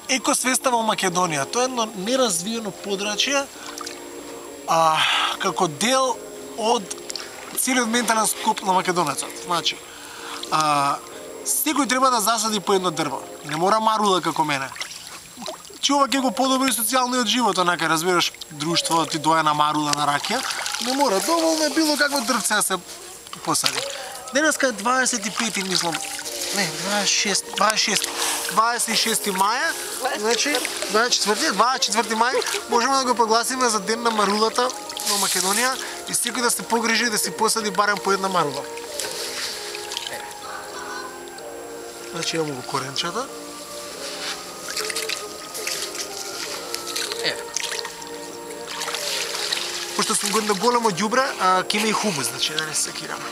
екосвеста во Македонија. Тоа е едно неразвиено подрачје, како дел од целиот ментален склоп на македонецот. Значи, секој треба да засади по едно дрво. Не мора марула како мене. Ова ќе го подобри социјалниот живот, онака, разбираш, друштво ти доја на марула, на ракија. Не мора, доволно е било какво дрвце да се посади. Денеска е 25, мислам, не, 26 маја, значи, 24 мај, можеме да го прогласиме за ден на марулата во Македонија и секој да се погрижи да си посади барем по една марула. Значи, имamo го коренчата. Пошто сум го на големо ѓубре, ќе има и хумус, значи да не се секираме.